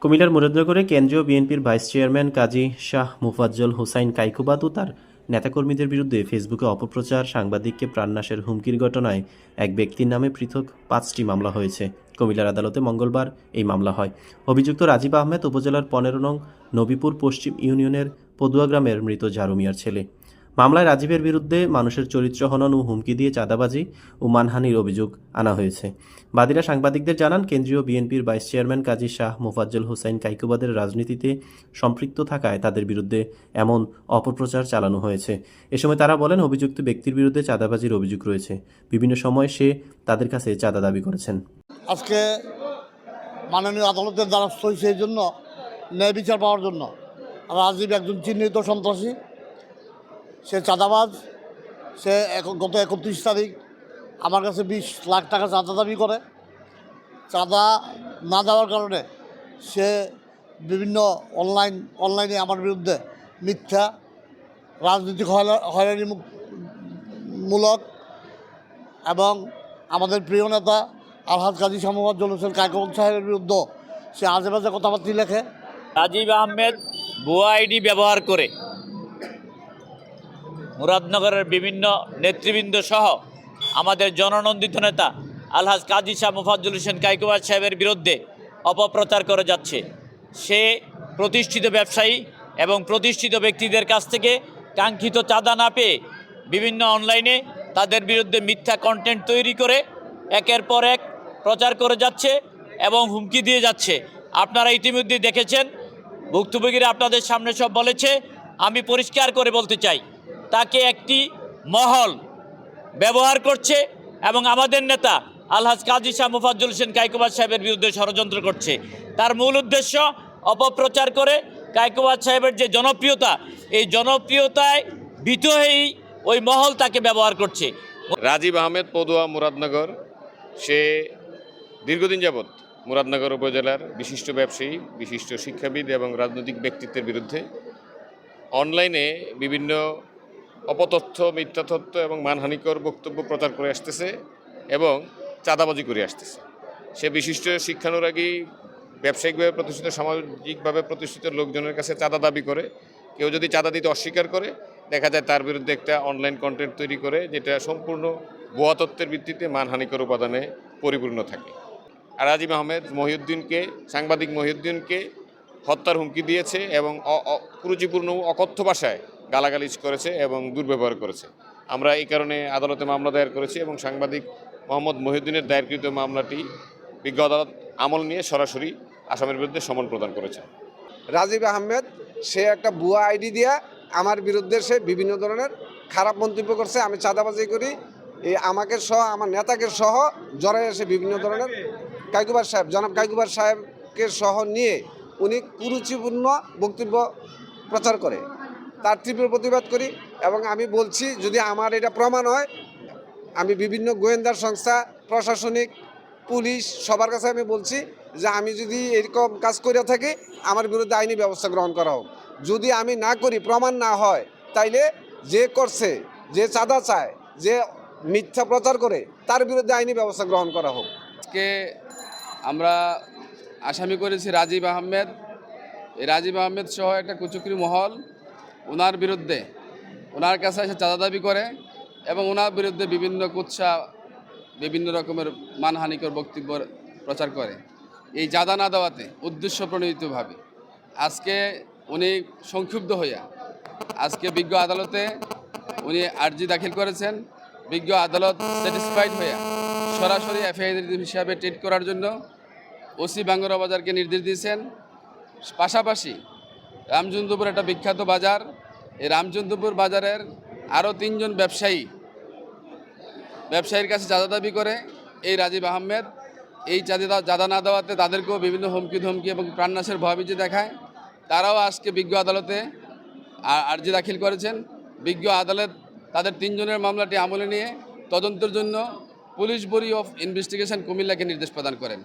কুমিল্লার মুরাদনগরে কেন্দ্রীয় বিএনপির ভাইস চেয়ারম্যান কাজী শাহ মোফাজ্জল হোসাইন কাইকুবাদ ও তার নেতাকর্মীদের বিরুদ্ধে ফেসবুকে অপপ্রচার, সাংবাদিককে প্রাণনাশের হুমকির ঘটনায় এক ব্যক্তির নামে পৃথক 5টি মামলা হয়েছে। কুমিল্লার আদালতে মঙ্গলবার এই মামলা হয়। অভিযুক্ত রাজীব আহমেদ উপজেলার 15 নং নবীপুর পশ্চিম ইউনিয়নের পদুয়া গ্রামের মৃত ঝাড়ু মিয়ার ছেলে। মামলায় রাজীবের বিরুদ্ধে মানুষের চরিত্র হনন ও হুমকি দিয়ে চাঁদাবাজি ও মানহানির অভিযোগ আনা হয়েছে। বাদীরা সাংবাদিকদের জানান, কেন্দ্রীয় বিএনপির ভাইস চেয়ারম্যান কাজী শাহ মোফাজ্জল হোসাইন কাইকুবাদের রাজনীতিতে সম্পৃক্ত থাকায় তাদের বিরুদ্ধে এমন অপপ্রচার চালানো হয়েছে। এ সময় তারা বলেন, অভিযুক্ত ব্যক্তির বিরুদ্ধে চাঁদাবাজির অভিযোগ রয়েছে। বিভিন্ন সময় সে তাদের কাছে চাঁদা দাবি করেছেন। আজকে মাননীয় আদালতের দ্বারস্থ হয়েছে এই জন্য, ন্যায় বিচার পাওয়ার জন্য। রাজীব একজন চিহ্নিত সন্ত্রাসী, সে চাঁদাবাজ। সে গত 31 তারিখ আমার কাছে 20 লাখ টাকা চাঁদা দাবি করে। চাঁদা না দেওয়ার কারণে সে বিভিন্ন অনলাইনে আমার বিরুদ্ধে মিথ্যা রাজনৈতিক হয়রানিমূলক এবং আমাদের প্রিয় নেতা আলহাজ কাজী শাহ মোফাজ্জল হোসেন কাইকুবাদ সাহেবের বিরুদ্ধে সে আজে বাজে কথাবার্তা লেখে। রাজীব আহমেদ ভুয়া আইডি ব্যবহার করে মুরাদনগরের বিভিন্ন নেতৃবৃন্দ সহ আমাদের জননন্দিত নেতা আলহাজ কাজী শাহ মোফাজ্জল হোসেন কাইকুবাদ সাহেবের বিরুদ্ধে অপপ্রচার করে যাচ্ছে। সে প্রতিষ্ঠিত ব্যবসায়ী এবং প্রতিষ্ঠিত ব্যক্তিদের কাছ থেকে কাঙ্ক্ষিত চাঁদা না পেয়ে বিভিন্ন অনলাইনে তাদের বিরুদ্ধে মিথ্যা কন্টেন্ট তৈরি করে একের পর এক প্রচার করে যাচ্ছে এবং হুমকি দিয়ে যাচ্ছে। আপনারা ইতিমধ্যে দেখেছেন, ভুক্তভোগীরা আপনাদের সামনে সব বলেছে। আমি পরিষ্কার করে বলতে চাই, তাকে একটি মহল ব্যবহার করছে এবং আমাদের নেতা আলহাজ কাজী শাহ মোফাজ্জল হোসেন কাইকুবাদ সাহেবের বিরুদ্ধে ষড়যন্ত্র করছে। তার মূল উদ্দেশ্য অপপ্রচার করে কাইকুবাদ সাহেবের যে জনপ্রিয়তা, এই জনপ্রিয়তায় ভীত হয়েই ওই মহল তাকে ব্যবহার করছে। রাজীব আহমেদ পদুয়া মুরাদনগর, সে দীর্ঘদিন যাবৎ মুরাদনগর উপজেলার বিশিষ্ট ব্যবসায়ী, বিশিষ্ট শিক্ষাবিদ এবং রাজনৈতিক ব্যক্তিত্বের বিরুদ্ধে অনলাইনে বিভিন্ন অপতথ্য, মিথ্যা তথ্য এবং মানহানিকর বক্তব্য প্রচার করে আসতেছে এবং চাঁদাবাজি করে আসতেছে। সে বিশিষ্ট শিক্ষানুরাগী, ব্যবসায়িকভাবে প্রতিষ্ঠিত, সামাজিকভাবে প্রতিষ্ঠিত লোকজনের কাছে চাঁদা দাবি করে। কেউ যদি চাঁদা দিতে অস্বীকার করে, দেখা যায় তার বিরুদ্ধে একটা অনলাইন কন্টেন্ট তৈরি করে, যেটা সম্পূর্ণ ভুয়া তথ্যের ভিত্তিতে মানহানিকর উপাদানে পরিপূর্ণ থাকে। আর রাজীব আহমেদ সাংবাদিক মহিউদ্দিনকে হত্যার হুমকি দিয়েছে এবং কুরুচিপূর্ণ অকথ্য ভাষায় গালাগালিজ করেছে এবং দুর্ব্যবহার করেছে। আমরা এই কারণে আদালতে মামলা দায়ের করেছি এবং সাংবাদিক মোহাম্মদ মহিউদ্দিনের দায়েরকৃত মামলাটি বিজ্ঞ আদালত আমল নিয়ে সরাসরি আসামির বিরুদ্ধে সমন প্রদান করেছে। রাজীব আহমেদ সে একটা ভুয়া আইডি দিয়া আমার বিরুদ্ধে সে বিভিন্ন ধরনের খারাপ মন্তব্য করছে। আমি চাঁদাবাজি করি, এই আমাকে সহ, আমার নেতাকে সহ জড়াই এসে বিভিন্ন ধরনের জনাব কাইকুবাদ সাহেবকে সহ নিয়ে উনি কুরুচিপূর্ণ বক্তব্য প্রচার করে। তার তীব্র প্রতিবাদ করি এবং আমি বলছি, যদি আমার এটা প্রমাণ হয়, আমি বিভিন্ন গোয়েন্দা সংস্থা, প্রশাসনিক, পুলিশ সবার কাছে আমি বলছি যে আমি যদি এরকম কাজ করে থাকি, আমার বিরুদ্ধে আইনি ব্যবস্থা গ্রহণ করা হোক। যদি আমি না করি, প্রমাণ না হয়, তাইলে যে করছে, যে চাঁদা চায়, যে মিথ্যা প্রচার করে, তার বিরুদ্ধে আইনি ব্যবস্থা গ্রহণ করা হোক। আজকে আমরা আসামি করেছি রাজীব আহমেদ। এই রাজীব আহমেদ সহ একটা কুচক্রী মহল ওনার বিরুদ্ধে, ওনার কাছে এসে চাঁদা দাবি করে এবং ওনার বিরুদ্ধে বিভিন্ন কুৎসা, বিভিন্ন রকমের মানহানিকর বক্তব্য প্রচার করে। এই চাঁদা না দেওয়াতে উদ্দেশ্য প্রণোদিতভাবে আজকে উনি সংক্ষুব্ধ হইয়া আজকে বিজ্ঞ আদালতে উনি আর্জি দাখিল করেছেন। বিজ্ঞ আদালত স্যাটিসফাইড হইয়া সরাসরি এফআইআর হিসাবে ট্রিট করার জন্য ওসি বাঙ্গুরা বাজারকে নির্দেশ দিয়েছেন। পাশাপাশি রামচন্দ্রপুর একটা বিখ্যাত বাজার, এই রামচন্দ্রপুর বাজারের আরও 3 জন ব্যবসায়ীর কাছে চাঁদা দাবি করে এই রাজীব আহমেদ। এই চাঁদা না দেওয়াতে তাদেরকেও বিভিন্ন হুমকি ধমকি এবং প্রাণনাশের ভয়ভীতি দেখায়। তারাও আজকে বিজ্ঞ আদালতে আর্জি দাখিল করেছেন। বিজ্ঞ আদালত তাদের 3 জনের মামলাটি আমলে নিয়ে তদন্তের জন্য পুলিশ ব্যুরো অফ ইনভেস্টিগেশন কুমিল্লাকে নির্দেশ প্রদান করেন।